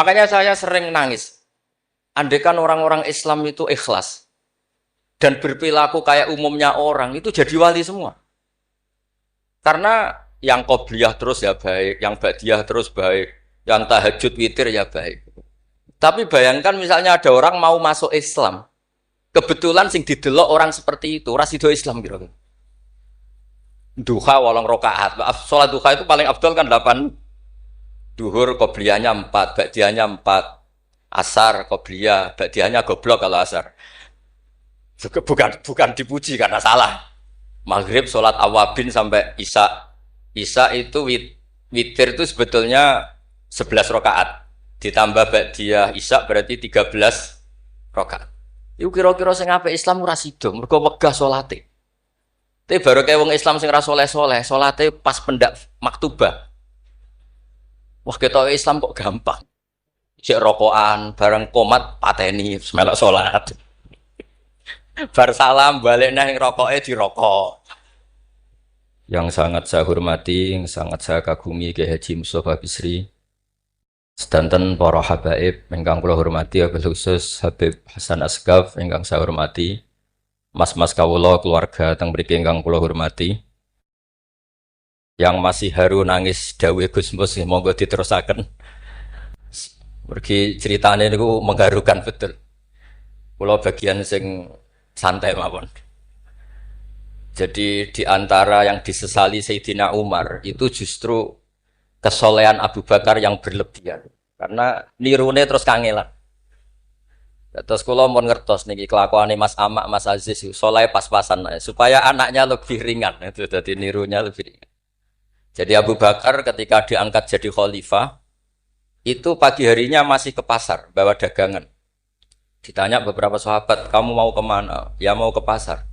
Makanya saya sering nangis. Andaikan orang-orang Islam itu ikhlas dan berperilaku kayak umumnya orang, itu jadi wali semua. Karena yang qobliyah terus ya baik, yang ba'diyah terus baik, yang tahajud witir ya baik. Tapi bayangkan misalnya ada orang mau masuk Islam, kebetulan sing didelok orang seperti itu, rasido Islam kira-kira. Duha 8 rakaat. Salat duha itu paling afdal kan 8. Duhur qobliyahnya 4, ba'diyahnya 4. Asar qobliyah, ba'diyahnya goblok kalau asar. Bukan dipuji karena salah. Maghrib salat awabin sampai isya. Isya itu witir itu sebetulnya 11 rakaat. Ditambah ba'diyah isya berarti 13 rakaat. Iku kira-kira sing apik Islam ora sida, mergo wegah salate. Tapi baru kayak wong Islam sing ra soleh-soleh, salate pas pendak maktubah. Wah, ketok Islam kok gampang. Cek rokokan, bareng komat pateni melok salat. Bar salam balik nang rokoke dirokok. Yang sangat saya hormati, yang sangat saya kagumi Kiai Haji Mustofa Bisri. Sedanten para habaib ingkang kula hormati, wabil khusus Habib Hasan Asgaf ingkang saya hormati. Mas-mas kawula keluarga teng mriki ingkang kula hormati. Yang masih haru nangis dawuh Gus Mus monggo diterusaken. Mergi ceritane niku mengharukan betul. Kula bagian sing santai mawon. Jadi di antara yang disesali Sayyidina Umar itu justru kesolehan Abu Bakar yang berlebihan. Karena nirune terus kangelan. Terus kula mau ngertos niki kelakuane Mas Amak, Mas Aziz soleh pas-pasan supaya anaknya lebih ringan itu jadi nirunya lebih ringan. Jadi Abu Bakar ketika diangkat jadi khalifah itu pagi harinya masih ke pasar bawa dagangan. Ditanya beberapa sahabat, kamu mau kemana? Ya mau ke pasar.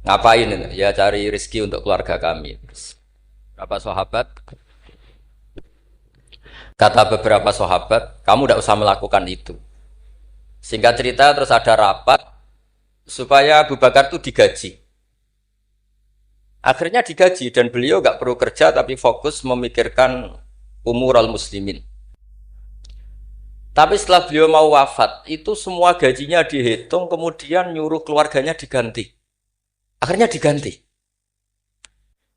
Ngapain? Ya cari rezeki untuk keluarga kami. Beberapa sahabat kata beberapa sahabat, kamu tidak usah melakukan itu. Singkat cerita terus ada rapat supaya Abu Bakar itu digaji. Akhirnya digaji dan beliau gak perlu kerja tapi fokus memikirkan umurul muslimin. Tapi setelah beliau mau wafat, itu semua gajinya dihitung kemudian nyuruh keluarganya diganti. Akhirnya diganti.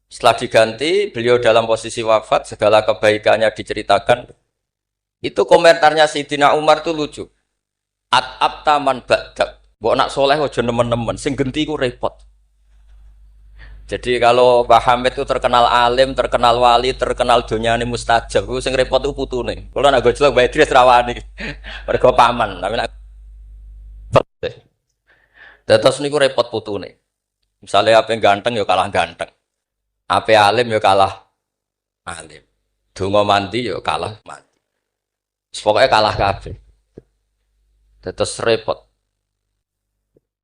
Setelah diganti, beliau dalam posisi wafat, segala kebaikannya diceritakan. Itu komentarnya Sayyidina Umar itu lucu. At-abta man ba'dak. Mbok nak soleh aja nemen-nemen, sing genti ku repot. Jadi kalau Mbah Hamid itu terkenal alim, terkenal wali, terkenal donyane mustajab, ku sing repot ku putune. Kula nak gojlok Mbah Idris rawani. Mergo paman, tapi nak terus niku repot putune. Misalnya apa yang ganteng ya kalah ganteng. Apa alim ya kalah alim. Donga mandi ya kalah mandi. Pokoknya kalah kabeh. Terus repot.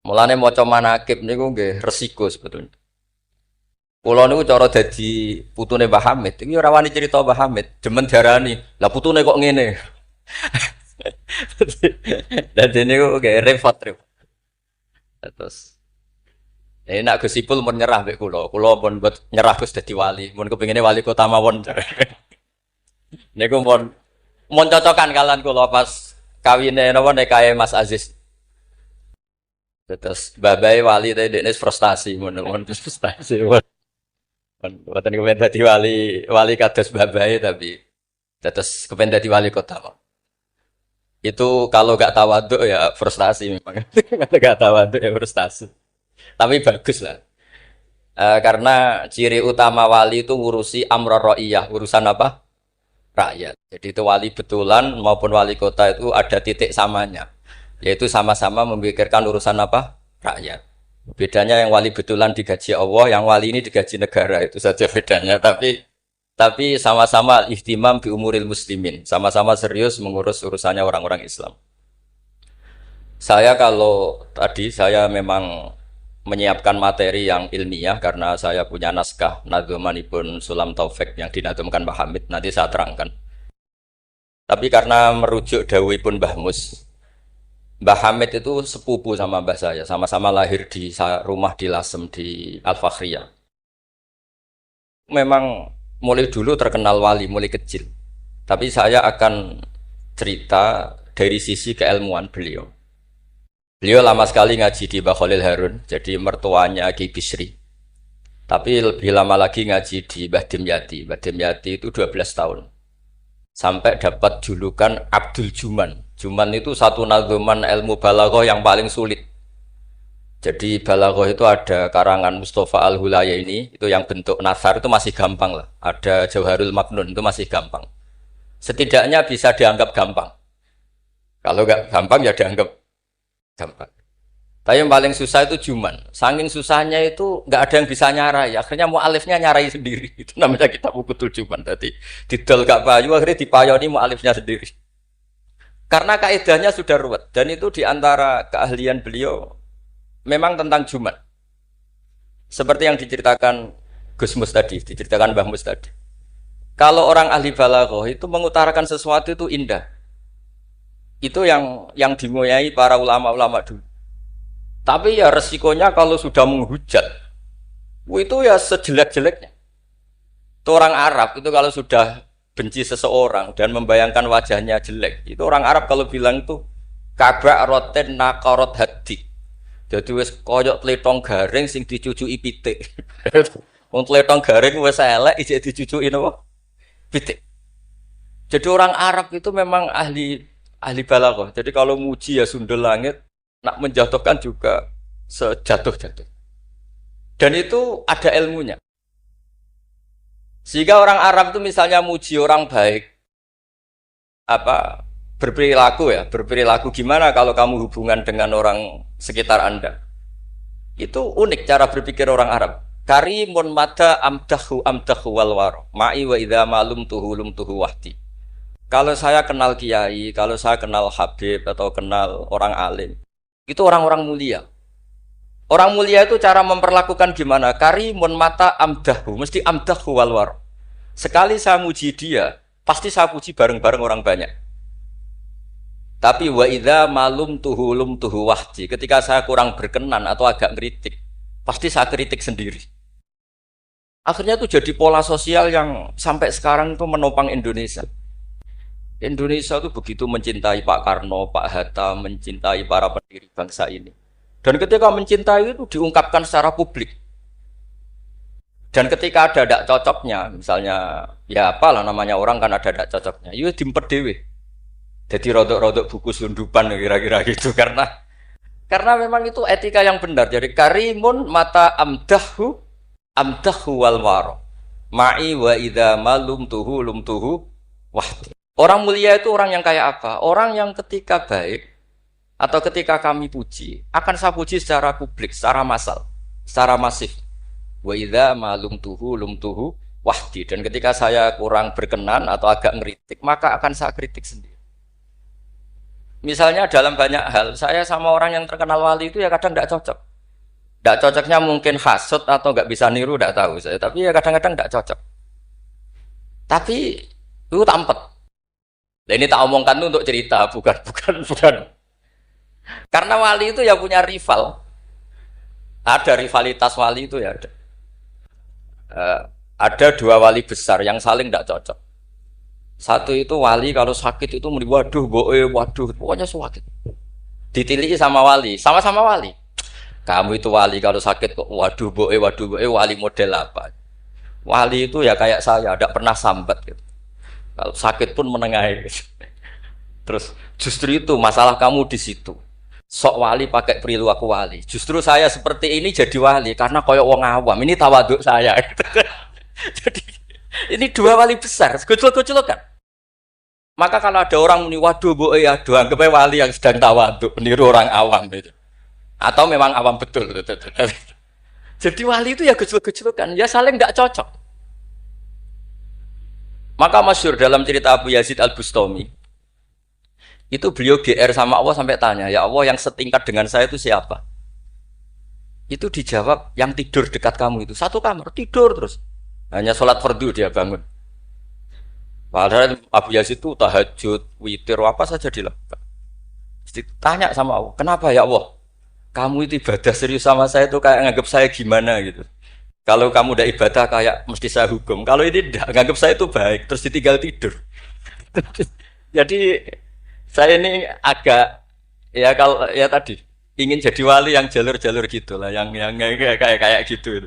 Mulane maca manakib niku nggih resiko sebetulnya. Kula niku cara dadi putune Mbah Hamid, iki ora wani crita Mbah Hamid, demen diarani. Lah putune kok ngene. Dadi niku nggih repot. Terus nak Gus Ipul mun nyerah mbek kula. Kula pun buat nyerah Gus dadi wali. Mun kepengine wali kota mawon. Niku mun cocokan kalian kula pas kawine napa nek kae Mas Aziz. Terus babai wali tadi dekne frustasi mun frustasi. Mboten kepen dadi wali kados babai tapi terus kepen dadi wali kota. Itu kalau gak tawaduk ya frustasi memang. Kalau gak tawaduk ya frustasi. Tapi bagus lah. Karena ciri utama wali itu ngurusi amror ra'iyah, urusan apa? Rakyat. Jadi itu wali betulan maupun wali kota itu ada titik samanya. Yaitu sama-sama memikirkan urusan apa? Rakyat. Bedanya yang wali betulan digaji Allah, yang wali ini digaji negara, itu saja bedanya. Tapi sama-sama ihtimam bi umuril muslimin, sama-sama serius mengurus urusannya orang-orang Islam. Saya kalau tadi saya memang menyiapkan materi yang ilmiah karena saya punya naskah nadzumanipun Sulam Taufik yang dinadzumkan Mbah Hamid, nanti saya terangkan. Tapi karena merujuk dawuhipun Mbah Mus, Mbah Hamid itu sepupu sama mbah saya, sama-sama lahir di rumah di Lasem di Al-Fakhriyah. Memang mulai dulu terkenal wali, mulai kecil. Tapi saya akan cerita dari sisi keilmuan beliau. Beliau lama sekali ngaji di Mbah Khalil Harun, jadi mertuanya Ki Bisri. Tapi lebih lama lagi ngaji di Mbah Dimyati. Mbah Dimyati itu 12 tahun. Sampai dapat julukan Abdul Juman. Juman itu satu nadzuman ilmu balaghah yang paling sulit. Jadi balaghah itu ada karangan Mustafa Al-Hulayaini, itu yang bentuk nasar itu masih gampang lah. Ada Jauharul Maknun itu masih gampang. Setidaknya bisa dianggap gampang. Kalau nggak gampang ya dianggap gampang. Tapi yang paling susah itu Juman. Saking susahnya itu nggak ada yang bisa nyarai. Akhirnya mu'alifnya nyarai sendiri. Itu namanya kitab Bukutul Juman. Tadi didol gak payu, akhirnya dipayoni mu'alifnya sendiri. Karena kaidahnya sudah ruwet. Dan itu diantara keahlian beliau memang tentang Juman. Seperti yang diceritakan Gus Mus tadi, diceritakan Mbah Mus tadi. Kalau orang ahli balaghah itu mengutarakan sesuatu itu indah. Itu yang dimuyai para ulama-ulama dulu. Tapi ya resikonya kalau sudah menghujat, itu ya sejelek-jeleknya. Itu orang Arab itu kalau sudah benci seseorang dan membayangkan wajahnya jelek, itu orang Arab kalau bilang itu kabak roten nakarot hati. Jadi wes koyok tletong garing sing dicucuki pitik. Wong tletong garing wes elek ijek dicucuki napa? Pitik. Jadi orang Arab itu memang ahli balaghah. Jadi kalau muji ya sundel langit, nak menjatuhkan juga sejatuh-jatuh. Dan itu ada ilmunya. Sehingga orang Arab itu misalnya muji orang baik, berperilaku gimana kalau kamu hubungan dengan orang sekitar Anda. Itu unik cara berpikir orang Arab. Karimun mata amdahu wal waro. Ma'i wa idza malum tuhu wahdi. Kalau saya kenal kiai, kalau saya kenal habib atau kenal orang alim, itu orang-orang mulia. Orang mulia itu cara memperlakukan gimana? Karimun mata amdahu, mesti amdahu wal waro. Sekali saya muji dia, pasti saya puji bareng-bareng orang banyak. Tapi wa idza malum tuhu wahdi, ketika saya kurang berkenan atau agak ngeritik, pasti saya kritik sendiri. Akhirnya itu jadi pola sosial yang sampai sekarang itu menopang Indonesia. Indonesia itu begitu mencintai Pak Karno, Pak Hatta, mencintai para pendiri bangsa ini. Dan ketika mencintai itu diungkapkan secara publik. Dan ketika ada tidak cocoknya, misalnya, ya apalah namanya orang kan ada tidak cocoknya, itu diempet dewe. Jadi rodok-rodok buku sundupan kira-kira gitu. Karena memang itu etika yang benar. Jadi karimun mata amdahu wal waro. Ma'i wa idza malum tuhu wahdi. Orang mulia itu orang yang kayak apa? Orang yang ketika baik atau ketika kami puji, akan saya puji secara publik, secara massal, secara masif. Wa idza malum tuhu wahdi. Dan ketika saya kurang berkenan atau agak ngeritik, maka akan saya kritik sendiri. Misalnya dalam banyak hal, saya sama orang yang terkenal wali itu ya kadang tidak cocok. Tidak cocoknya mungkin hasut atau nggak bisa niru, tidak tahu saya. Tapi ya kadang-kadang tidak cocok. Tapi itu tampet. Nah, ini tak omongkan itu untuk cerita, bukan. Karena wali itu ya punya rival. Ada rivalitas wali itu ya ada. Ada dua wali besar yang saling tidak cocok. Satu itu wali kalau sakit itu waduh, pokoknya sakit. Ditiliki sama wali, sama-sama wali. Kamu itu wali kalau sakit kok waduh, wali model apa? Wali itu ya kayak saya, tidak pernah sambat gitu. Kalau sakit pun menengahi. Terus justru itu masalah kamu di situ. Sok wali pakai perilaku wali. Justru saya seperti ini jadi wali karena koyok wong awam. Ini tawaduk saya. Jadi ini dua wali besar. Gojlok kan. Maka kalau ada orang muni waduh aduh anggap wali yang sedang tawaduk meniru orang awam itu. Atau memang awam betul. Jadi wali itu ya gojlok kan. Ya saling tidak cocok. Maka masyhur dalam cerita Abu Yazid Al-Bustami, itu beliau GR sama Allah sampai tanya, ya Allah yang setingkat dengan saya itu siapa? Itu dijawab, yang tidur dekat kamu itu. Satu kamar, tidur terus. Hanya sholat fardu dia bangun. Padahal Abu Yazid itu tahajud, witir, apa saja dilakukan. Tanya sama Allah, kenapa ya Allah? Kamu itu ibadah serius sama saya itu kayak nganggap saya gimana gitu. Kalau kamu udah ibadah kayak mesti saya hukum. Kalau ini tidak, nganggap saya itu baik, terus ditinggal tidur. Jadi Saya ini agak ya kalau ya tadi ingin jadi wali yang jalur-jalur gitu lah, yang kayak gitu.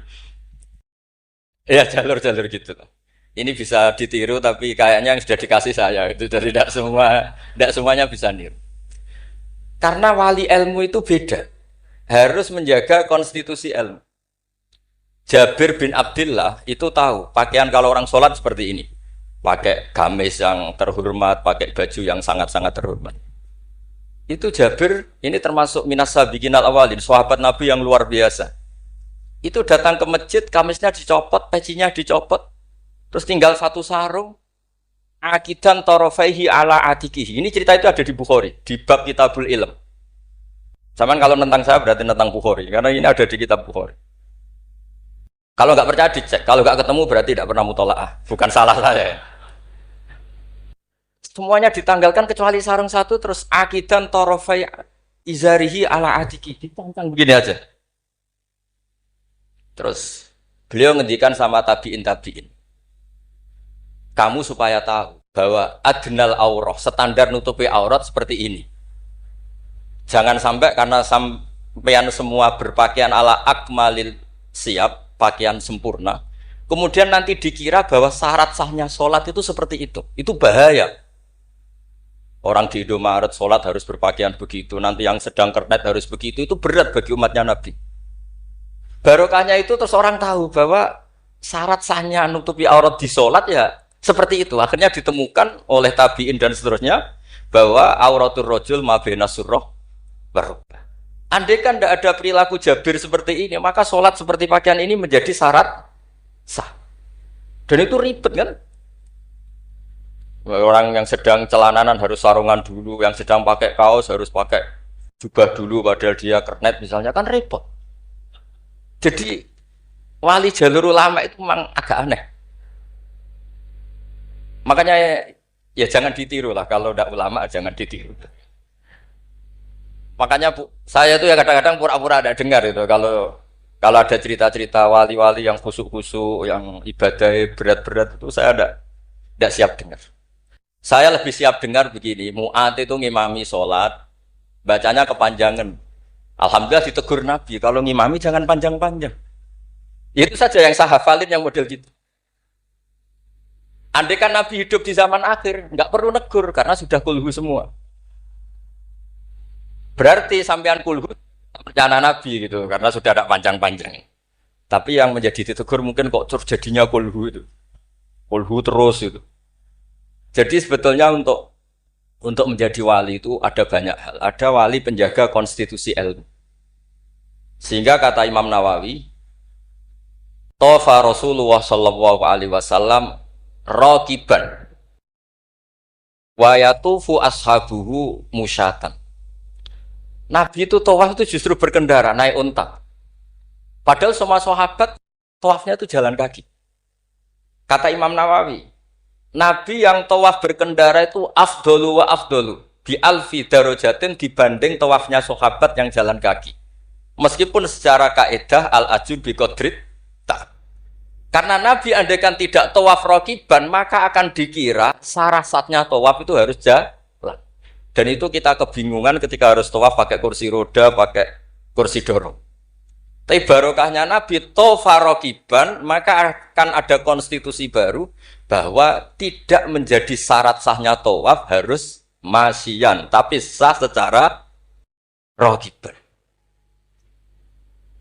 Ya jalur-jalur gitu lah. Ini bisa ditiru tapi kayaknya yang sudah dikasih saya itu dari tidak semuanya bisa niru. Karena wali ilmu itu beda, harus menjaga konstitusi ilmu. Jabir bin Abdullah itu tahu pakaian kalau orang sholat seperti ini, pakai gamis yang terhormat, pakai baju yang sangat-sangat terhormat. Itu Jabir ini termasuk minas sabiqin al awalin, sahabat Nabi yang luar biasa. Itu datang ke masjid, gamisnya dicopot, pecinya dicopot, terus tinggal satu sarung, akidan torofaihi ala atikihi. Ini cerita itu ada di Bukhari, di bab Kitabul Ilm. Zaman kalau tentang saya berarti tentang Bukhari, karena ini ada di kitab Bukhari. Kalau nggak percaya dicek, kalau nggak ketemu berarti tidak pernah mutolaah, bukan salah saya. Semuanya ditanggalkan kecuali sarung satu, terus akidan torofai izarihi ala atiki, ditangkang begini aja. Terus beliau ngendikan sama tabiin, kamu supaya tahu bahwa adnal aurah, standar nutupi aurat seperti ini. Jangan sampai karena sampean semua berpakaian ala akmalil siap, pakaian sempurna, kemudian nanti dikira bahwa syarat sahnya sholat itu seperti itu bahaya. Orang di Indomaret sholat harus berpakaian begitu, nanti yang sedang kernet harus begitu, itu berat bagi umatnya Nabi. Barokahnya itu terus orang tahu bahwa syarat sahnya nutupi aurat di sholat ya seperti itu. Akhirnya ditemukan oleh tabiin dan seterusnya bahwa auratul rojul mabena surroh berubah. Andai kan tidak ada perilaku Jabir seperti ini, maka sholat seperti pakaian ini menjadi syarat sah. Dan itu ribet kan? Orang yang sedang celananan harus sarungan dulu, yang sedang pakai kaos harus pakai jubah dulu, padahal dia kernet misalnya, kan repot. Jadi wali jalur ulama itu memang agak aneh. Makanya ya jangan ditiru lah, kalau tidak ulama jangan ditiru. Makanya saya tuh ya kadang-kadang pura-pura ada dengar itu kalau ada cerita-cerita wali-wali yang khusuk-khusuk, yang ibadah berat-berat itu saya tidak siap dengar. Saya lebih siap dengar begini, Mu'ad itu ngimami sholat, bacanya kepanjangan. Alhamdulillah ditegur Nabi, kalau ngimami jangan panjang-panjang. Itu saja yang saya hafalin yang model gitu. Andai kan Nabi hidup di zaman akhir, nggak perlu negur karena sudah kulhu semua. Berarti sampean kulhu rencana Nabi gitu, karena sudah ada panjang-panjang. Tapi yang menjadi ditegur mungkin kok terjadinya kulhu itu. Kulhu terus itu. Jadi sebetulnya untuk menjadi wali itu ada banyak hal. Ada wali penjaga konstitusi ilmu. Sehingga kata Imam Nawawi, Tofa Rasulullah sallallahu alaihi wasallam raqiban wa yatufu ashabuhu musyatan. Nabi itu tawaf itu justru berkendara, naik unta. Padahal semua sahabat tawafnya itu jalan kaki. Kata Imam Nawawi, Nabi yang tawaf berkendara itu afdolu wa afdolu bi alfi darajatin dibanding tawafnya sahabat yang jalan kaki. Meskipun secara kaidah al-ajur bi qadrit tak. Karena Nabi andaikan tidak tawaf raqiban, maka akan dikira syarat-syaratnya tawaf itu harus jalan. Dan itu kita kebingungan ketika harus tawaf pakai kursi roda, pakai kursi dorong. Tapi barokahnya Nabi tawafa raqiban, maka akan ada konstitusi baru bahwa tidak menjadi syarat sahnya tawaf harus masyian, tapi sah secara raqiban.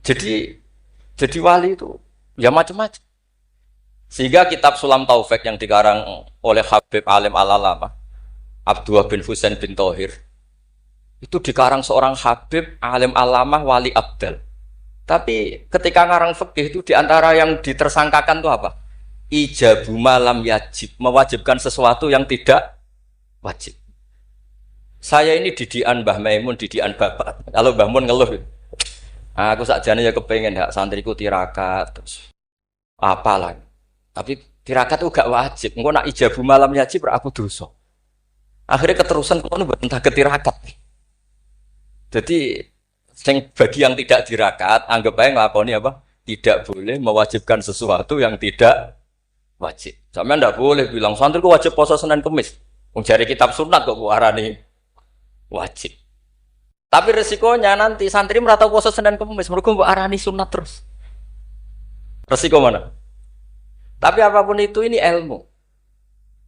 Jadi wali itu ya macam-macam. Sehingga kitab Sulam Taufik yang dikarang oleh Habib Alim Al-Alamah Abdullah bin Husain bin Thohir itu dikarang seorang Habib Alim Alamah Wali Abdal. Tapi ketika ngarang fikih itu diantara yang ditersangkakan itu apa? Ijabu malam yajib, mewajibkan sesuatu yang tidak wajib. Saya ini didikan Mbah Maimun, didikan bapak. Kalau Mbah Mun ngeluh, aku sakjane ya kepengen hak santriku tirakat terus apalah. Tapi tirakat itu gak wajib. Engko nak ijabu malam yajib aku dosa. Akhirnya keterusan kono mboten saged tirakat. Jadi bagi yang tidak tirakat anggap aja nglakoni apa? Tidak boleh mewajibkan sesuatu yang tidak wajib. Sampeyan ndak boleh bilang santriku wajib puasa Senin Kamis. Wong jare kitab sunat kok arani wajib. Tapi resikonya nanti santri merata puasa Senin Kamis, mergo mbok arani sunat terus. Resiko mana? Tapi apapun itu ini ilmu.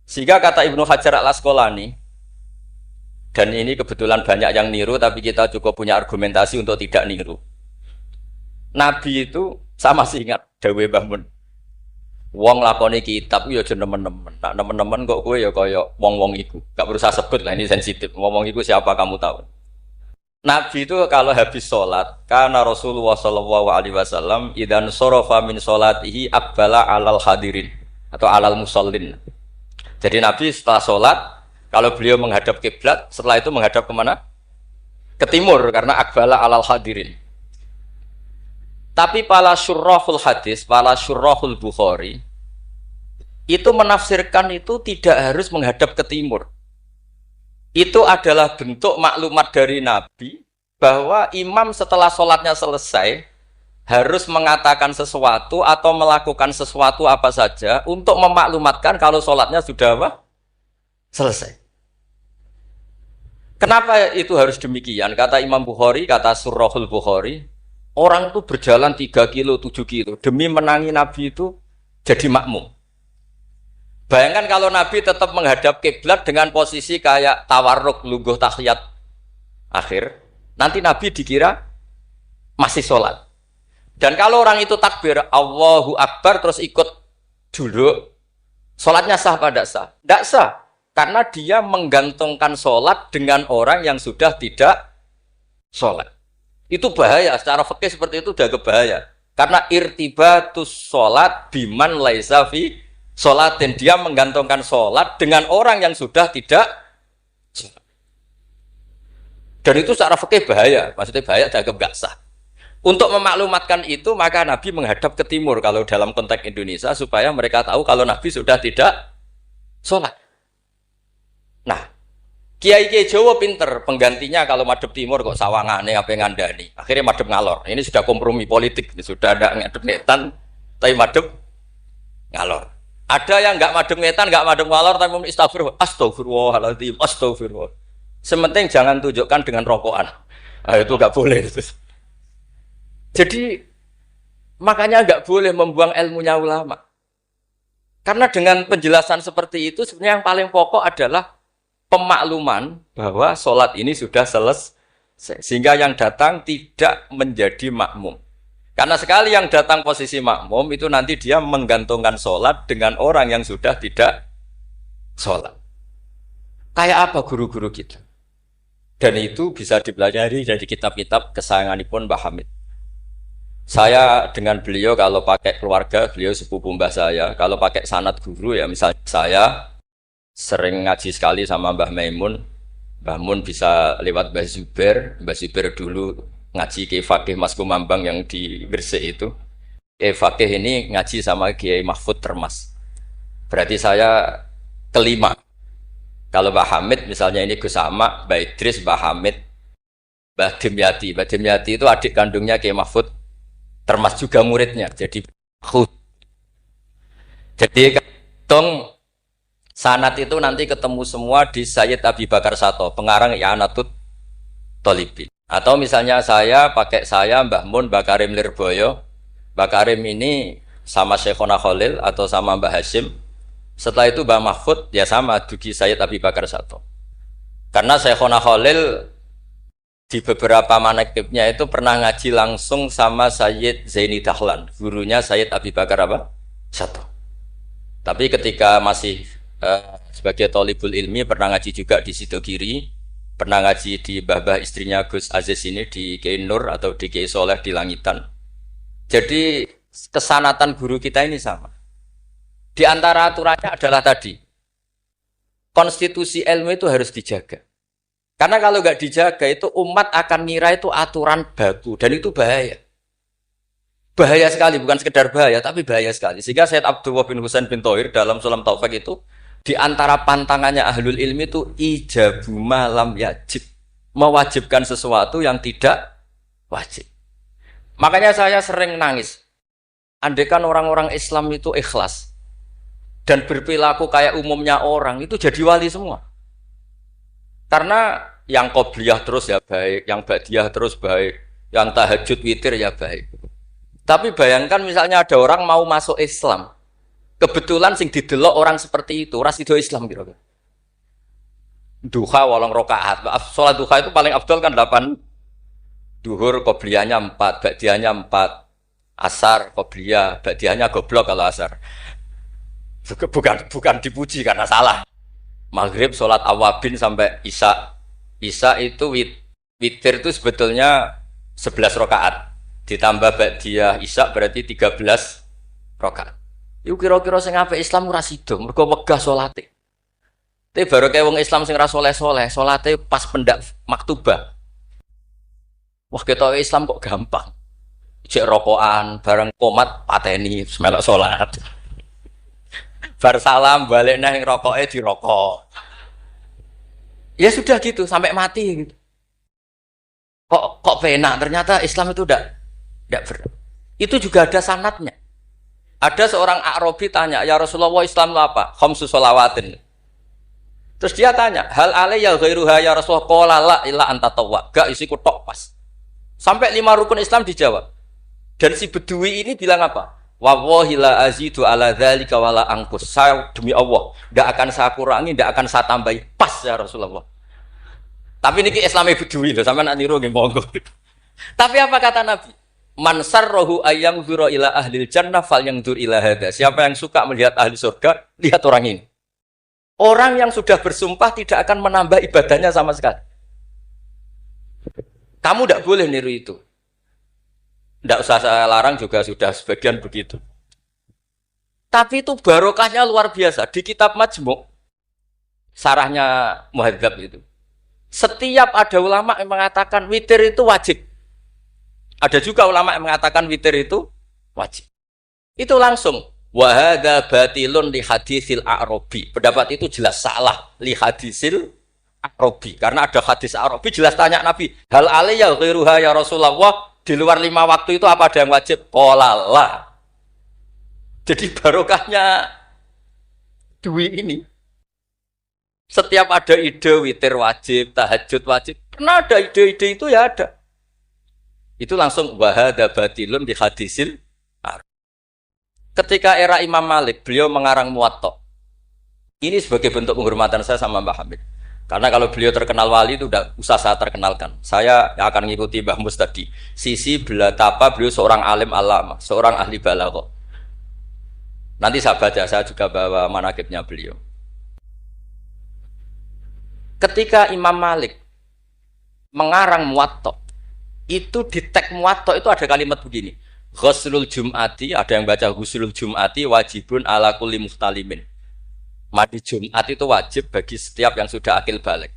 Sehingga kata Ibnu Hajar Al-Asqalani, dan ini kebetulan banyak yang niru, tapi kita cukup punya argumentasi untuk tidak niru. Nabi itu sama sih ingat Dawe Mbah Mun. Wong lakoni kitab ya aja nemen-nemen. Nak nemen-nemen kok kowe ya kaya wong-wong iku. Gak berusaha sebut lah, ini sensitif. Wong-wong iku siapa kamu tahu? Nabi itu kalau habis sholat, karena Rasulullah Shallallahu Alaihi Wasallam idan sorofa min sholatihi akbala alal hadirin atau alal musallin. Jadi Nabi setelah sholat, kalau beliau menghadap kiblat, setelah itu menghadap kemana? Ke timur, karena akbala alal hadirin. Tapi para syurrahul hadis, para syurrahul Bukhari, itu menafsirkan itu tidak harus menghadap ke timur. Itu adalah bentuk maklumat dari Nabi bahwa imam setelah sholatnya selesai harus mengatakan sesuatu atau melakukan sesuatu apa saja untuk memaklumatkan kalau sholatnya sudah apa? Selesai. Kenapa itu harus demikian? Kata Imam Bukhari, kata Surahul Bukhari, orang itu berjalan 3 kilo, 7 kilo demi menangi Nabi itu jadi makmum. Bayangkan kalau Nabi tetap menghadap kiblat dengan posisi kayak tawarruk lungguh tahiyat akhir, nanti Nabi dikira masih sholat. Dan kalau orang itu takbir Allahu Akbar terus ikut duduk, sholatnya sah apa tidak sah? Tidak sah, karena dia menggantungkan sholat dengan orang yang sudah tidak sholat. Itu bahaya, secara fikih seperti itu udah kebahaya. Karena irtibatus sholat biman laisa fi sholat, dan dia menggantungkan sholat dengan orang yang sudah tidak sholat. Dan itu secara fikih bahaya, maksudnya bahaya dianggap gak sah. Untuk memaklumatkan itu maka Nabi menghadap ke timur kalau dalam konteks Indonesia supaya mereka tahu kalau Nabi sudah tidak sholat. Nah, Kiai-kiai Jawa pinter, penggantinya kalau madhep timur kok sawangane apa ngandani. Akhirnya madhep ngalor. Ini sudah kompromi politik, sudah ada ngadep netan tapi madhep ngalor. Ada yang enggak madhep ngetan, enggak madhep ngalor tapi muni astagfirullah, astagfirullahaladzim, astagfirullah. Sementing jangan tunjukkan dengan rokokan. Nah, itu enggak boleh. Jadi makanya enggak boleh membuang ilmunya ulama. Karena dengan penjelasan seperti itu sebenarnya yang paling pokok adalah pemakluman bahwa sholat ini sudah selesai. Sehingga yang datang tidak menjadi makmum. Karena sekali yang datang posisi makmum itu nanti dia menggantungkan sholat dengan orang yang sudah tidak sholat. Kayak apa guru-guru kita? Dan itu bisa dipelajari dari kitab-kitab kesayanganipun Mbah Hamid. Saya dengan beliau kalau pakai keluarga, beliau sepupu mbah saya. Kalau pakai sanad guru ya misalnya saya sering ngaji sekali sama Mbah Maimun. Mbah Mun bisa lewat Mbah Zubair. Mbah Zubair dulu ngaji Kiai Fakih Mas Kumambang yang di Gresik itu. Kiai Fakih ini ngaji sama Kiai Mahfud Termas. Berarti saya kelima. Kalau Mbah Hamid misalnya ini Gus Ahmad, Mbah Idris, Mbah Hamid, Mbah Dimyati. Mbah Dimyati itu adik kandungnya Kiai Mahfud Termas juga muridnya. Jadi hitung sanad itu nanti ketemu semua di Sayyid Abi Bakar Sato, pengarang I'anatut Thalibin. Atau misalnya saya pakai Mbah Mun, Mbah Karim Lirboyo. Mbah Karim ini sama Syekhona Khalil atau sama Mbah Hashim. Setelah itu Mbah Mahfud ya sama dugi Sayyid Abi Bakar Sato. Karena Syekhona Khalil di beberapa manaqibnya itu pernah ngaji langsung sama Sayyid Zaini Dahlan, gurunya Sayyid Abi Bakar Sato. Tapi ketika masih sebagai thalibul ilmi pernah ngaji juga di Sidogiri, pernah ngaji di mbah-mbah istrinya Gus Aziz ini di Kiai Nur atau di Kiai Soleh di Langitan. Jadi kesanatan guru kita ini sama. Di antara aturannya adalah tadi, konstitusi ilmu itu harus dijaga. Karena kalau nggak dijaga itu umat akan ngira itu aturan baku dan itu bahaya. Bahaya sekali, bukan sekedar bahaya tapi bahaya sekali. Sehingga Sayyid Abdullah bin Husain bin Thohir dalam Sulam Taufik itu di antara pantangannya ahlul ilmi itu ijabu malam yajib, mewajibkan sesuatu yang tidak wajib. Makanya saya sering nangis. Andaikan orang-orang Islam itu ikhlas dan berperilaku kayak umumnya orang itu jadi wali semua. Karena yang qobliyah terus ya baik, yang ba'diyah terus baik, yang tahajud witir ya baik. Tapi bayangkan misalnya ada orang mau masuk Islam, kebetulan sing didelok orang seperti itu, ras itu Islam kira-kira. Duha 8 rakaat. Salat duha itu paling afdal kan 8. Duhur qobliyahnya 4, ba'diyahnya 4. Asar qobliyah, ba'diyahnya goblok kalau asar. Bukan dipuji karena salah. Maghrib salat awabin sampai isya. Isya itu witir itu sebetulnya 11 rakaat. Ditambah ba'diyah isya berarti 13 rakaat. Iku kira-kira sing apik Islam ora sida, mergo wegah salate. Tapi baru kayak wong Islam sing ra soleh-soleh, salate pas pendak maktubah. Wah ketok Islam kok gampang. Cek rokokan, bareng komat pateni melok salat. Bar salam balik nang rokoke dirokok. Ya sudah gitu sampai mati gitu. Kok penak ternyata Islam itu tidak itu juga ada sanadnya. Ada seorang Arabi tanya, "Ya Rasulullah, Islam itu apa?" Khamsu shalawatin. Terus dia tanya, "Hal alayya ghairuha ya Rasulullah?" Qala la illa anta tawwa. Gak isiku tok pas. Sampai 5 rukun Islam dijawab. Dan si Bedui ini bilang apa? Wallahi la azidu ala dzalika wala angkus. Saya demi Allah, tidak akan saya kurangi, tidak akan saya tambahi. Pas ya Rasulullah. Tapi ini Islamnya Bedui loh, sampai nak niru nggih monggo. Tapi apa kata Nabi? Man sarrahu ayyang dzura ila ahlil jannah falyangdzur ila hadza. Siapa yang suka melihat ahli surga, lihat orang ini. Orang yang sudah bersumpah tidak akan menambah ibadahnya sama sekali. Kamu tidak boleh niru itu. Tidak usah saya larang juga sudah sebagian begitu. Tapi itu barokahnya luar biasa. Di kitab Majmu' sarahnya Muhadzab itu. Setiap ada ulama yang mengatakan witir itu wajib. Ada juga ulama yang mengatakan witir itu wajib. Itu langsung. Wa hadza batilun li hadisil A'rabi. Pendapat itu jelas salah li hadisil A'rabi. Karena ada hadis A'rabi jelas tanya Nabi, "Hal alayya ghairuha ya Rasulullah?" Di luar 5 waktu itu apa ada yang wajib? Qala la. Jadi barokahnya Dwi ini. Setiap ada ide witir wajib, tahajud wajib, pernah ada ide-ide itu ya ada. Itu langsung wa hadza batilun li hadisil A'rabi. Ketika era Imam Malik, beliau mengarang Muwatta. Ini sebagai bentuk penghormatan saya sama Mbah Hamid. Karena kalau beliau terkenal wali itu udah usah saya terkenalkan. Saya akan mengikuti Mbah Mus tadi. Sisi betapa beliau seorang alim alama, seorang ahli balaghah. Nanti saya baca, saya juga bawa manaqibnya beliau. Ketika Imam Malik mengarang Muwatta, itu di teks Muwatta itu ada kalimat begini. Ghuslul Jum'ati, ada yang baca Ghuslul Jum'ati wajibun ala kulli muhtalimin. Mandi Jumat itu wajib bagi setiap yang sudah akil balik.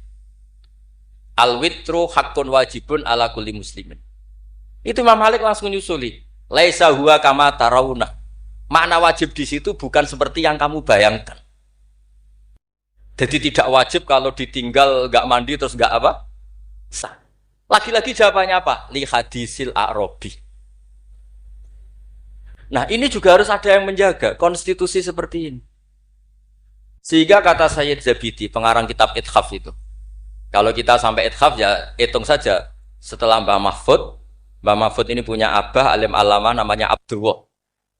Al-witru haqqun wajibun ala kulli muslimin. Itu Imam Malik langsung nyusuli. Laisa huwa kama tarawuna. Makna wajib di situ bukan seperti yang kamu bayangkan. Jadi tidak wajib kalau ditinggal enggak mandi terus enggak apa? Sah. Lagi-lagi jawabannya apa? Li hadisil A'rabi. Nah ini juga harus ada yang menjaga konstitusi seperti ini. Sehingga kata Sayyid Zabidi, pengarang kitab Ithaf itu. Kalau kita sampai Ithaf ya hitung saja. Setelah Mbah Mahfud ini punya abah alim alama namanya Abdullah.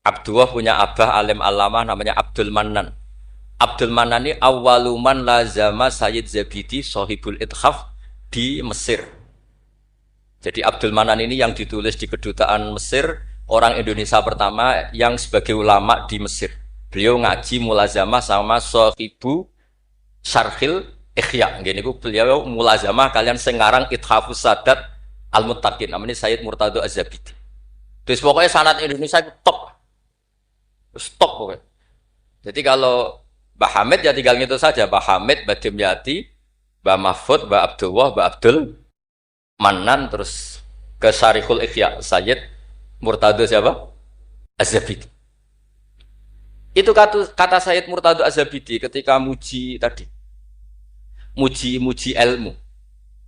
Abdullah punya abah alim alama namanya Abdul Mannan. Abdul Mannan ini awaluman lazama Sayyid Zabidi Sohibul Ithaf di Mesir. Jadi Abdul Mannan ini yang ditulis di kedutaan Mesir, orang Indonesia pertama yang sebagai ulama di Mesir. Beliau ngaji mulazamah sama Sohibu Syarhil Ikhya. Gini beliau mulazamah kalian sengarang Ithafus Sadat Al-Muttaqin. Namanya Sayyid Murtado Az-Zabidi. Terus pokoknya sanad Indonesia itu top. Stop pokoknya. Jadi kalau Mbah Hamid ya tinggal gitu saja. Mbah Hamid, Mbah Dimyati, Mbah Mahfud, Mbah Abdullah, Mbah Abdul Mannan, terus ke Syarihul Ikhya Sayyid Murtado siapa? Az-Zabidi. Itu kata Sayyid Murtado Az-Zabidi ketika muji tadi. Muji ilmu.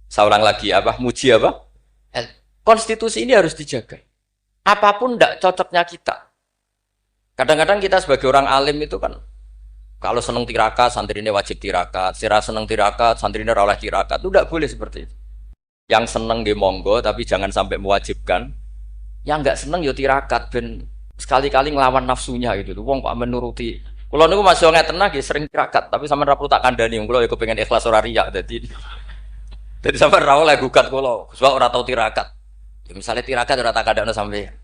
Saya ulang lagi apa? Muji apa? Konstitusi ini harus dijaga. Apapun tidak cocoknya kita. Kadang-kadang kita sebagai orang alim itu kan Kalau seneng tirakat, santrine wajib tirakat. Sira seneng tirakat, santrine ora oleh tirakat. Itu tidak boleh seperti itu. Yang seneng nggih monggo, tapi jangan sampai mewajibkan. Yang enggak seneng yo tirakat ben sekali-kali ngelawan nafsunya gitu. Wong kok menuruti. Kulo niku masih ngeten nggih sering tirakat, tapi sampean ra perlu tak kandhani. Kulo yo kepengin ikhlas ora riya dadi. Dadi sampean ra oleh gugat kulo, sebab ora tau tirakat. Ya misalnya tirakat ora tak kandhani sampean.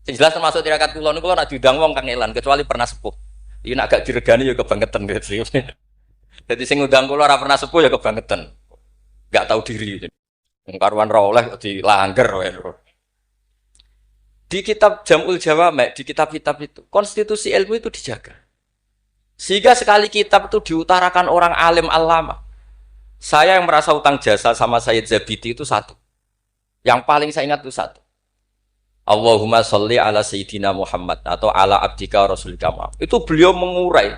Sing jelas termasuk tirakat kulo niku ora diundang wong kang elan kecuali pernah sepuh. Iki nek agak diregani ya kebangetan gitu. Jadi sing ngundang kula ora pernah sepuh ya kebangetan. Enggak tahu diri. Wong karuan ra oleh dilanggar wae. Di kitab Jam'ul Jawami', di kitab-kitab itu, konstitusi ilmu itu dijaga. Sehingga sekali kitab itu diutarakan orang alim alama. Saya yang merasa utang jasa sama Sayyid Zabidi itu satu. Yang paling saya ingat itu satu. Allahumma sholli ala Sayyidina Muhammad atau ala abdika rasulika Muhammad. Itu beliau mengurai.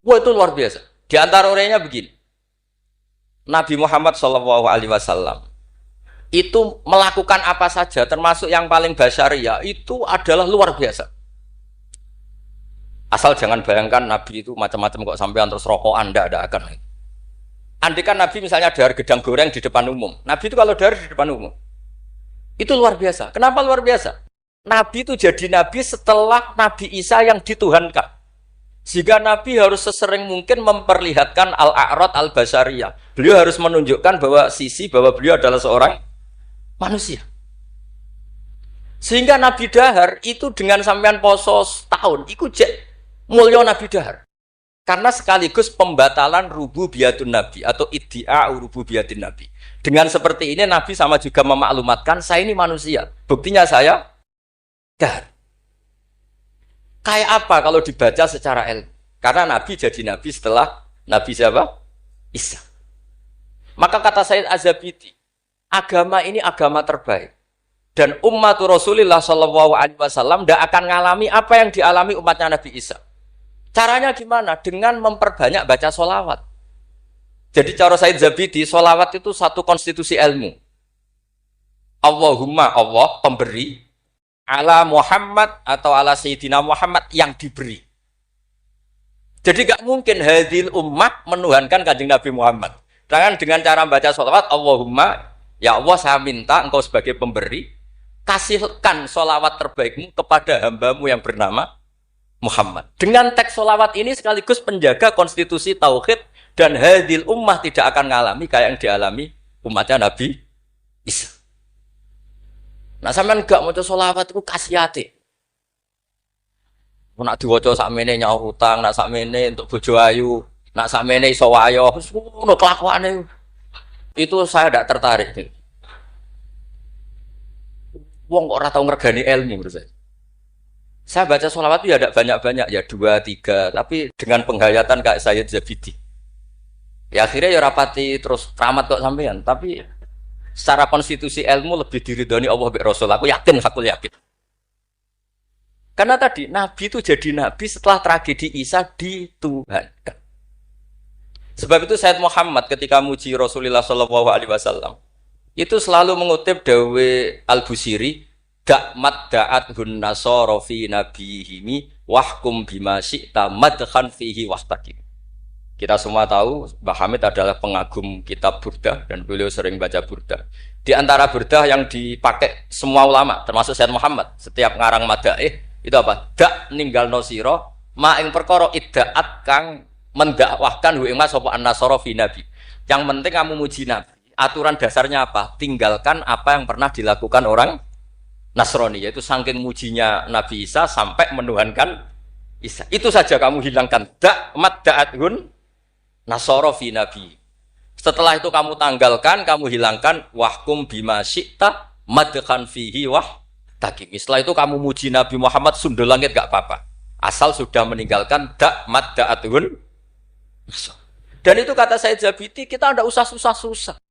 Wah itu luar biasa. Di antara urainya begini. Nabi Muhammad SAW itu melakukan apa saja termasuk yang paling basyariah itu adalah luar biasa. Asal jangan bayangkan Nabi itu macam-macam kok sampean terus rokok Anda ada akan. Andai kan Nabi misalnya dahar gedang goreng di depan umum. Nabi itu kalau dahar di depan umum. Itu luar biasa. Kenapa luar biasa? Nabi itu jadi Nabi setelah Nabi Isa yang dituhankan. Sehingga Nabi harus sesering mungkin memperlihatkan al-a'rad al-basariyah. Beliau harus menunjukkan bahwa beliau adalah seorang manusia. Sehingga Nabi Dahar itu dengan sampean poso setahun, itu mulia Nabi Dahar. Karena sekaligus pembatalan rububiyatun Nabi atau iddia rububiyatin Nabi. Dengan seperti ini Nabi sama juga memaklumatkan saya ini manusia. Buktinya saya dahar. Kayak apa kalau dibaca secara ilmu? Karena Nabi jadi Nabi setelah Nabi siapa? Isa. Maka kata Sayyid Az-Zabidi, agama ini agama terbaik. Dan umat Rasulullah SAW tidak akan mengalami apa yang dialami umatnya Nabi Isa. Caranya gimana? Dengan memperbanyak baca sholawat. Jadi cara Sayyid Zabidi, sholawat itu satu konstitusi ilmu. Allahumma Allah pemberi, ala Muhammad atau ala Sayyidina Muhammad yang diberi. Jadi gak mungkin hadil ummah menuhankan kanjeng Nabi Muhammad. Dengan cara membaca sholawat, Allahumma, ya Allah saya minta engkau sebagai pemberi, kasihkan sholawat terbaikmu kepada hambamu yang bernama Muhammad. Dengan teks sholawat ini sekaligus penjaga konstitusi tauhid dan hadil ummah tidak akan mengalami kayak yang dialami umatnya Nabi Isa. Nah sampean gak maca sholawat itu kasihate. Nak diwaca sakmene nyaur utang, nak sakmene untuk bojo ayu, nak sakmene iso wayo, wis ngono kelakuane. Itu saya tidak tertarik. Wong kok ora tau ngregani ilmu menurut saya. Saya baca sholawat itu ya tidak banyak-banyak, ya 2, 3, tapi dengan penghayatan kayak Sayyid Zabidi. Ya akhirnya ya rapati terus keramat kok sampean, tapi secara konstitusi ilmu lebih diridhoni Allah mbek Rasul. Aku yakin. Karena tadi Nabi itu jadi Nabi setelah tragedi Isa dituhankan. Sebab itu Sayyid Muhammad ketika muji Rasulullah SAW itu selalu mengutip dawe Al-Busiri, da'mat da'at hun nasara fi nabihimi wahkum bima syi'ta madkhan fihi wastaqim. Kita semua tahu Mbah Hamid adalah pengagum kitab Burdah dan beliau sering baca Burdah. Di antara Burdah yang dipakai semua ulama termasuk Sayyid Muhammad setiap ngarang madaih itu apa? Dak ninggal nosiro ma ing perkara iddaat kang mendakwahkan hu ing mas sapa an-nasara fi nabi. Yang penting kamu muji Nabi. Aturan dasarnya apa? Tinggalkan apa yang pernah dilakukan orang Nasrani, yaitu saking mujinya Nabi Isa sampai menuhankan Isa. Itu saja kamu hilangkan. Da'mat da'athun nasara fi nabi. Setelah itu kamu tanggalkan, kamu hilangkan wahkum bima syi'ta madkhan fihi takim. Setelah itu kamu muji Nabi Muhammad sundul langit gak apa-apa. Asal sudah meninggalkan da'mat da'athun. Dan itu kata Sayyid Zabidi, kita tidak usah susah-susah.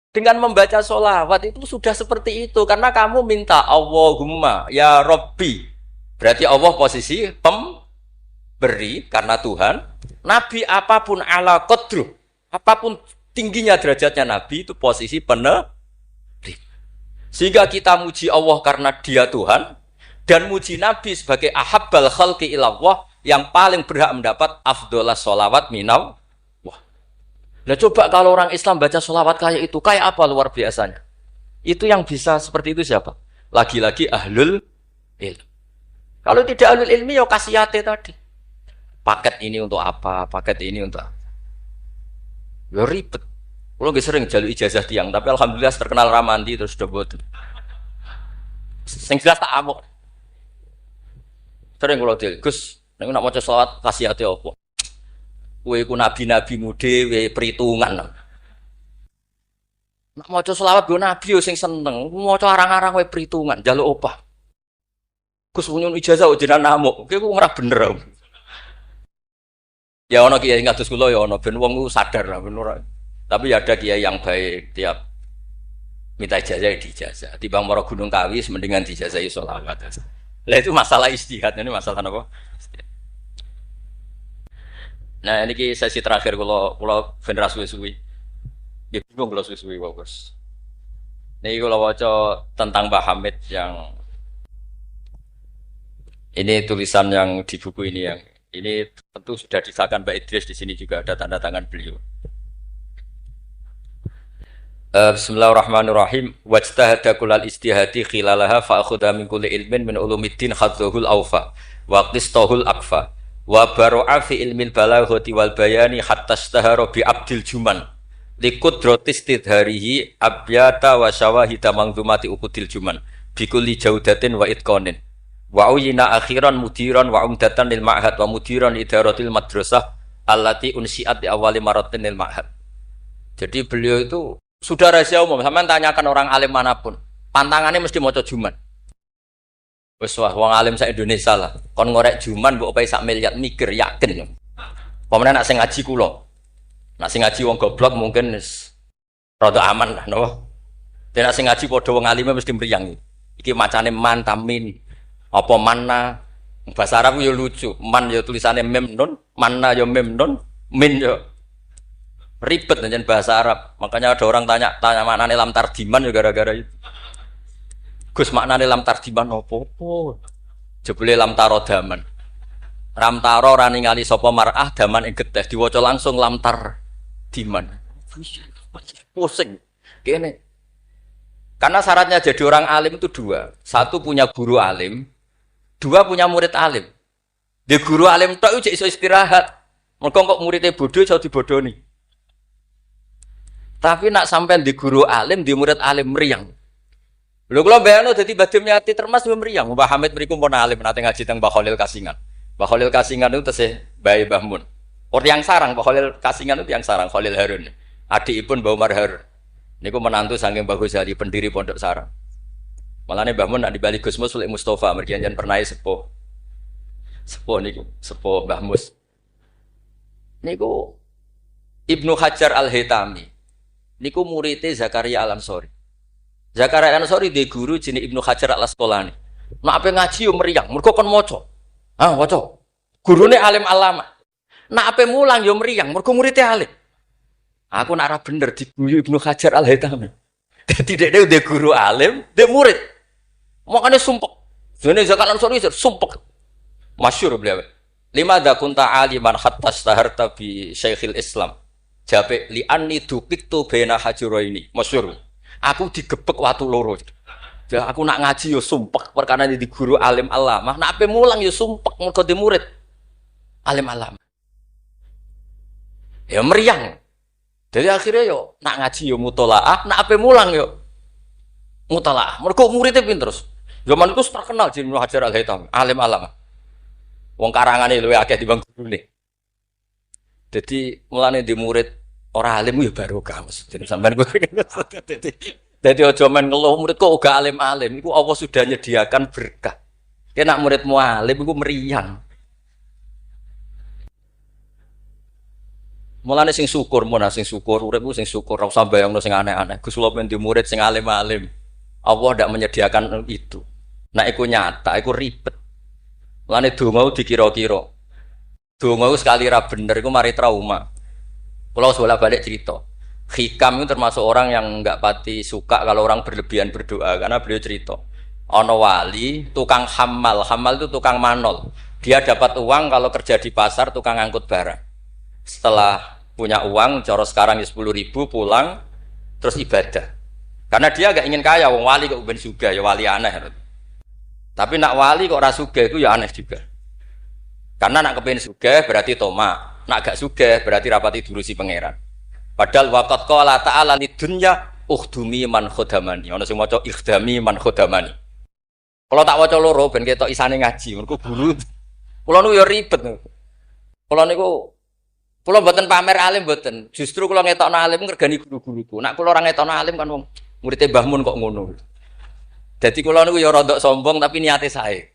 Dengan membaca sholawat itu sudah seperti itu. Karena kamu minta Allahumma ya Rabbi. Berarti Allah posisi pemberi karena Tuhan. Nabi apapun ala qadru. Apapun tingginya derajatnya Nabi itu posisi penerima. Sehingga kita muji Allah karena dia Tuhan. Dan muji Nabi sebagai ahabbal khalqi ilallah yang paling berhak mendapat afdholas sholawat minal. Wah. Nah coba kalau orang Islam baca sholawat kayak itu, kayak apa luar biasanya? Itu yang bisa seperti itu siapa? Lagi-lagi ahlul ilm. Kalau tidak ahlul ilmi ya kasiyate tadi. Paket ini untuk apa? Paket ini untuk apa? Ya ribet. Kalau nggak sering jalur ijazah tiang, tapi alhamdulillah terkenal ramanti terus sudah buat. Sing jelas tak amuk. Sering kalau dia, Gus, nek nak maca selawat kasih hati apa? Kowe ku nabi-nabimu dhewe perhitungan. Nak maca selawat go nabi yo sing seneng, maca arang-arang kowe perhitungan, njaluk opah. Gus punya ijazah jenengan namuk, kowe ku ora bener. Ya ono kiai ngatus kula ya ono ben wong ku sadar lah ben ora. Tapi ada kiai yang baik, tiap minta ijazah dijazah. Timbang mara Gunung Kawi mendingan dijazahi sholawat. Lah itu masalah istihad, ini masalah apa? Nah, ini sesi terakhir kalau ben suwi-suwi. Ya bingung kalau suwi-suwi bagus. Ini kalau waca tentang Mbah Hamid yang ini tulisan yang di buku ini yang ini tentu sudah disahkan Mbak Idris, di sini juga ada tanda tangan beliau. Bismillahirrahmanirrahim. Wajtahada kullal istihadi khilalaha fa akhudha min kulli ilmin min ulumiddin khadzuhul awfa wa qistahul akfa wa baro'a fi ilmil balaghati wal bayani hatta istahara bi abdil juman li qudrati istidharihi abyata wa syawahida mangdumati ukudil juman bi kulli jaudatin wa itqanin wa uyina akhiran mudiran wa umdatan lil ma'had wa mudiran idaratil madrasah allati unsiat di awali maratin lil ma'had. Jadi beliau itu sudah rahasia umum, sampean tanyakan orang alim manapun, pantangannya mesti maca juman. Wes wah wong alim sak Indonesia lah, kon ngorek juman mbok opae sak miliar mikir yakin. Pemene nak sing ngaji kula. Nak sing ngaji wong goblok mungkin wis rada aman lah napa. Nek sing ngaji padha wong alime mesti mriyang. Iki macane man tamin. Apa manna? Bahasa Arab yo lucu. Man yo tulisannya mem nun, manna yo mem nun, min yo ribet dengan bahasa Arab. Makanya ada orang tanya maknane lam tardiman ya gara-gara itu. Gus maknane lam tardiman opo? Jebule lam tarodaman. Ram taro ora ningali sapa mar'ah daman ing getih diwaca langsung lam tardiman. Pusing. Kene. Karena syaratnya jadi orang alim itu dua. Satu punya guru alim, dua punya murid alim. Di guru alim tok iso istirahat. Mergo kok muridé bodoh iso dibodoni. Tapi nak sampai di guru alim, di murid alim meriang. Lho kula bayangno dadi Badhe Miati Termas meriang. Mbah Hamid mriku pun alim nate ngaji teng Mbah Khalil Kasingan. Mbah Khalil Kasingan itu tesih bae Mbah Mun. Orang yang sarang Mbah Khalil Kasingan itu yang sarang Khalil Harun. Adikipun Mbah Umar Harun. Niku menantu saking Mbah Ghazali pendiri Pondok Sarang. Malane Mbah Mun nak dibalik Gusmus Sulik Mustafa mergi anjen pernah sepuh. Sepuh niku, sepuh Mbah Mus. Niku Ibnu Hajar Al-Haytami. Niku muridé Zakaria Al-Ansori. Zakaria Al-Ansori di guru jenenge Ibnu Hajar Al-Asqalani. Nek ape ngaji yo meriang, mergo kon maca. Ah, waca. Gurune alim alama. Nek ape mulang yo meriang, mergo muridé alim. Aku nak ora bener diguyu Ibnu Hajar Al-Haytami. Dadi dhekne udah guru alim, dhek murid. Makane sumpek. Jane Zakaria Al-Ansori sumpek. Masyhur beliau. Lima dakunta aliman hatta staharta bi Syekhil Islam. Jape li anni dupiktu bena hajuraini. Masyhur. Aku digebek watu loro. Ya aku nak ngaji yo sumpek perkara di guru alim alamah. Nak ape mulang yo sumpek mergo di murid alim alamah. Ya meriang. Jadi akhirnya yo nak ngaji yo mutolaah, nak ape mulang yo mutolaah. Mergo muridnya pinter terus. Zaman itu terkenal jeneng Hajar Al-Haytami, alim alamah. Wong karangane luwih akeh dibanding gurune. Jadi mulane di murid orang alim ya barokah Mas. Jadi sampean kowe dadi aja men ngeluh murid kok uga alim-alim iku Allah sudah nyediakan berkah. Kena muridmu alim iku meriang. Mulane sing syukur sing syukur uripku sing syukur ora usah bayangno sing aneh-aneh. Gus kula men di murid sing alim-alim. Allah ndak menyediakan itu. Nek iku nyata iku ribet. Mulane donga dikira-kira. Donga sekali ra bener iku mari trauma. Kalau bolak-balik cerita, Hikam itu termasuk orang yang enggak pati suka kalau orang berlebihan berdoa karena beliau cerita, ono wali tukang hamal itu tukang manol. Dia dapat uang kalau kerja di pasar tukang angkut barang. Setelah punya uang, coro sekarang 10.000 pulang, terus ibadah. Karena dia gak ingin kaya, wong wali kok ben sugih, ya wali aneh. Tapi nak wali kok ora sugih itu ya aneh juga. Karena nak kepen sugih berarti toma, nak gak sugih berarti rapati durusi pangeran. Padahal waqat qala ta'ala lidunya ukhdumi man khodamani. Ono sing maca ikhdami man khodamani. Kalau tak waca loro ben ketok isane ngaji, mergo guru. Kula niku ya ribet. Kula mboten pamer alim mboten. Justru kula ngetokno alim ngergani guru-guruku. Nak kula ora ngetokno alim kan wong muridé Mbah Mun kok ngono. Dadi kula niku ya rada sombong tapi niate sae.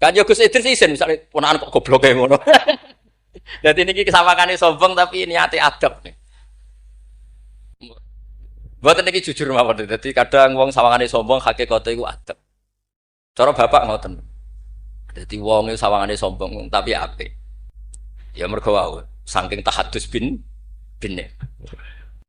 Kan yo Gus Idris isin misale ponakan kok goblok kaya ngono. Dadi niki kesawakane sombong tapi niate adab nih. Mboten niki jujur mawon. Dadi kadang wong sawangane sombong hakikate iku adab. Cara bapak ngoten. Dadi wong iku sawangane sombong tapi apik. Ya mergo wae saking tahadus bin.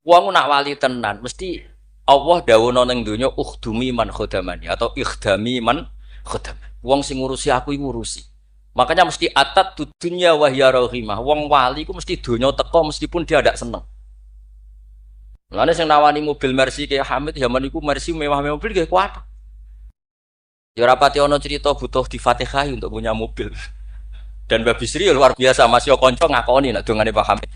Wong nak wali tenan mesti Allah dawuhna ning donya ukhdumi man khodamani atau ikhdami man khodamani. Wong sing ngurusi aku iku ngurusi. Makanya mesti atat dunya wa hiya rahimah. Wong wali iku mesti donya teko meskipun dia ndak seneng. Mulane sing nawani mobil Mercy kayak Hamid zaman iku Mercy mewah-mewah mobil kayak kuat. Ya rapati ana cerita butuh di Fatihah untuk punya mobil. Dan Mbak Bisri luar biasa masih kanca ngakoni nek dongane Pak Hamid.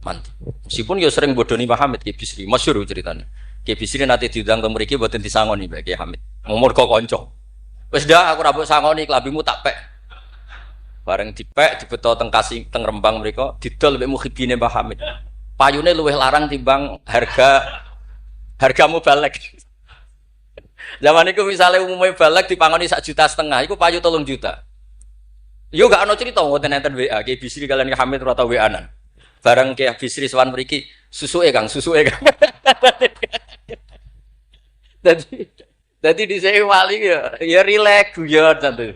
Mantap. Meskipun ya sering bodoni Pak Hamid Ki Bisri, masyhur ceritanya. Ki Bisri nanti diundang ke mriki mboten disangoni Mbak Ki Hamid. Umur kok kanca. Wis dah aku ra mbok sangoni klambimu tak pek. Bareng dipek dibeto teng Kasih teng Rembang mriko didol mbek mukhibine Mbah Hamid. Payune luwih larang timbang harga mubalek. Zaman iku misale umume balek dipangoni 1,5 juta, iku payu 3 juta. Yo gak ono cerita ngoten enten WA Ki Bisri kalian Ki Hamid ora tau WA-an. Bareng Ki Bisri sowan mriki, susuke Kang. Dadi dhisik wali ya rileks guyon santai.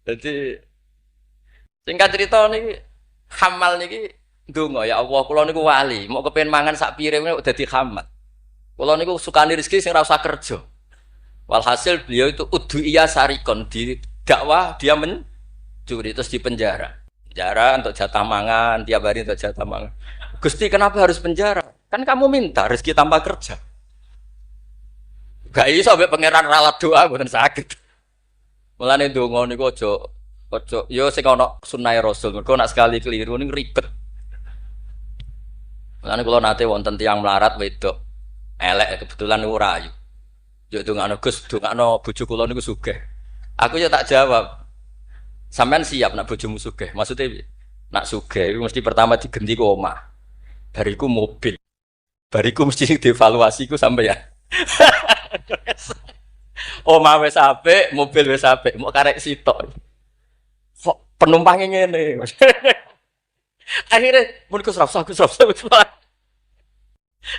Dadi singkat cerita niki hamal niki ndonga ya Allah kula niku wali, mau kepen mangan sak piring kok dadi hamal. Kula niku sukani rezeki sing ora usah kerja. Walhasil beliau itu udu iya sarikon di dakwah dia mencuri terus di penjara. Penjara untuk jatah mangan, tiap hari untuk jatah mangan. Gusti kenapa harus penjara? Kan kamu minta rezeki tanpa kerja. Gak iso sampai pangeran ralat doa mboten sakit. Mulane ndonga niku aja yo sing ana sunah Rasul. Mergo nek sekali keliru niku ribet. Mulane kula nate wonten tiyang melarat wedok elek kebetulan niku rayu. Yo ndongakno Gus, ndongakno bojo kula niku sugih. Aku ya tak jawab. Sampean siap nak bojomu sugih? Maksudnya nak sugih iku mesti pertama digenti ku omah. Bariku mobil. Bariku mesti dievaluasi ku sampeyan. Omah wis apik, mobil wis apik, mau karek sitok. Kok penumpangnya ngene. Akhirnya mun Gus Rafsa.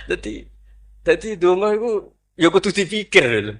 Dadi donga iku ya kudu dipikir lho.